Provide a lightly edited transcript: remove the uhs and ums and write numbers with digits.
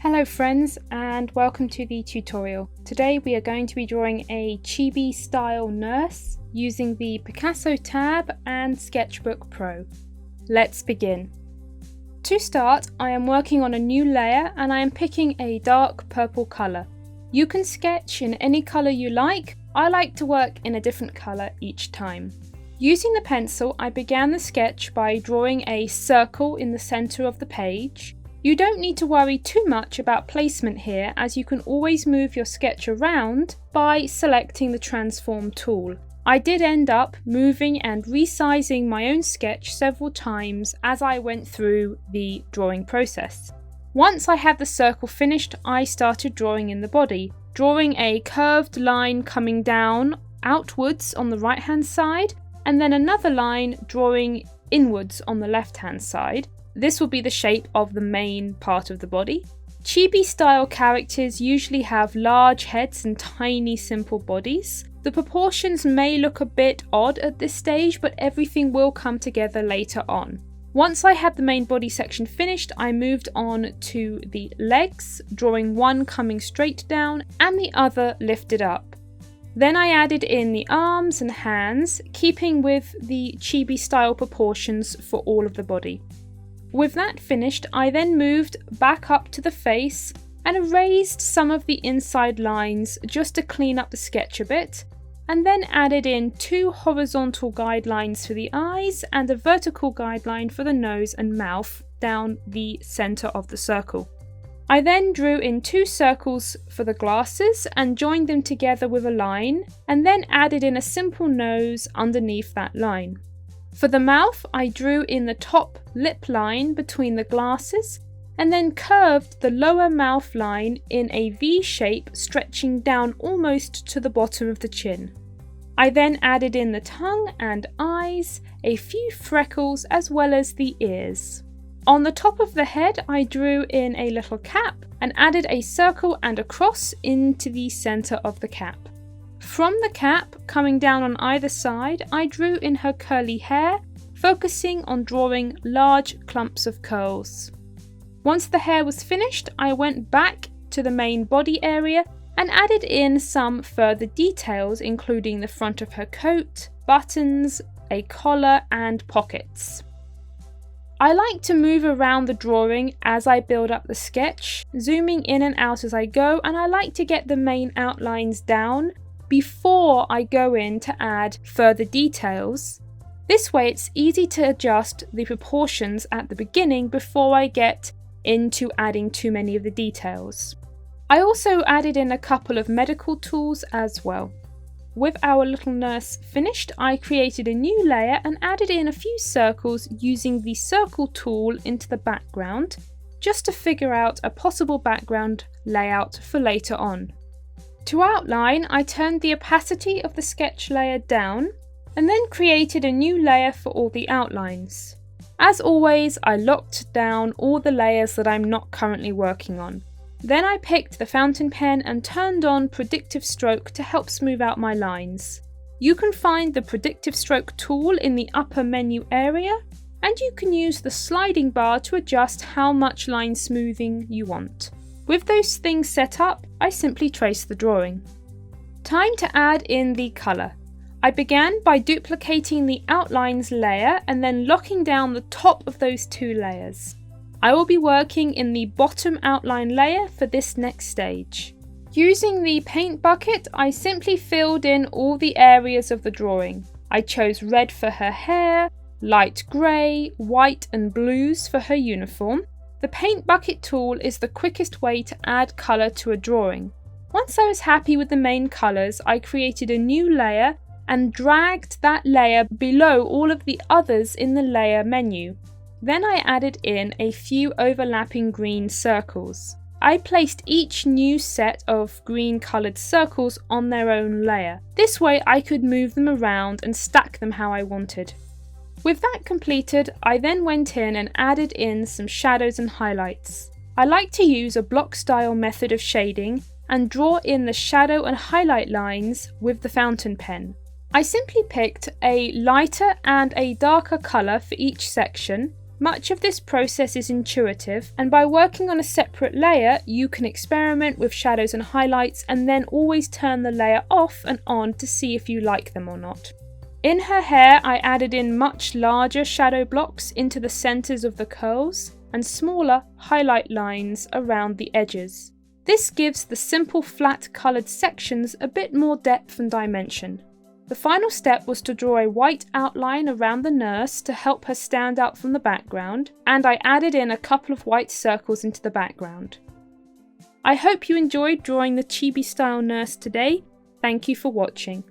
Hello friends and welcome to the tutorial. Today we are going to be drawing a Chibi style nurse using the Picasso Tab and Sketchbook Pro. Let's begin. To start, I am working on a new layer and I am picking a dark purple colour. You can sketch in any colour you like. I like to work in a different colour each time. Using the pencil, I began the sketch by drawing a circle in the centre of the page. You don't need to worry too much about placement here, as you can always move your sketch around by selecting the transform tool. I did end up moving and resizing my own sketch several times as I went through the drawing process. Once I had the circle finished, I started drawing in the body, drawing a curved line coming down outwards on the right hand side, and then another line drawing inwards on the left hand side. This will be the shape of the main part of the body. Chibi style characters usually have large heads and tiny simple bodies. The proportions may look a bit odd at this stage, but everything will come together later on. Once I had the main body section finished, I moved on to the legs, drawing one coming straight down and the other lifted up. Then I added in the arms and hands, keeping with the Chibi style proportions for all of the body. With that finished, I then moved back up to the face and erased some of the inside lines just to clean up the sketch a bit, and then added in two horizontal guidelines for the eyes and a vertical guideline for the nose and mouth down the centre of the circle. I then drew in two circles for the glasses and joined them together with a line, and then added in a simple nose underneath that line. For the mouth, I drew in the top lip line between the glasses and then curved the lower mouth line in a V shape stretching down almost to the bottom of the chin. I then added in the tongue and eyes, a few freckles as well as the ears. On the top of the head, I drew in a little cap and added a circle and a cross into the centre of the cap. From the cap, coming down on either side, I drew in her curly hair, focusing on drawing large clumps of curls. Once the hair was finished, I went back to the main body area and added in some further details, including the front of her coat, buttons, a collar and pockets. I like to move around the drawing as I build up the sketch, zooming in and out as I go, and I like to get the main outlines down before I go in to add further details. This way it's easy to adjust the proportions at the beginning before I get into adding too many of the details. I also added in a couple of medical tools as well. With our little nurse finished, I created a new layer and added in a few circles using the circle tool into the background, just to figure out a possible background layout for later on. To outline, I turned the opacity of the sketch layer down and then created a new layer for all the outlines. As always, I locked down all the layers that I'm not currently working on. Then I picked the fountain pen and turned on predictive stroke to help smooth out my lines. You can find the predictive stroke tool in the upper menu area, and you can use the sliding bar to adjust how much line smoothing you want. With those things set up, I simply trace the drawing. Time to add in the colour. I began by duplicating the outlines layer and then locking down the top of those two layers. I will be working in the bottom outline layer for this next stage. Using the paint bucket, I simply filled in all the areas of the drawing. I chose red for her hair, light grey, white and blues for her uniform. The paint bucket tool is the quickest way to add colour to a drawing. Once I was happy with the main colours, I created a new layer and dragged that layer below all of the others in the layer menu. Then I added in a few overlapping green circles. I placed each new set of green coloured circles on their own layer. This way I could move them around and stack them how I wanted. With that completed, I then went in and added in some shadows and highlights. I like to use a block style method of shading and draw in the shadow and highlight lines with the fountain pen. I simply picked a lighter and a darker colour for each section, Much of this process is intuitive, and by working on a separate layer, you can experiment with shadows and highlights and then always turn the layer off and on to see if you like them or not. In her hair, I added in much larger shadow blocks into the centres of the curls and smaller highlight lines around the edges. This gives the simple flat coloured sections a bit more depth and dimension. The final step was to draw a white outline around the nurse to help her stand out from the background, and I added in a couple of white circles into the background. I hope you enjoyed drawing the chibi style nurse today. Thank you for watching.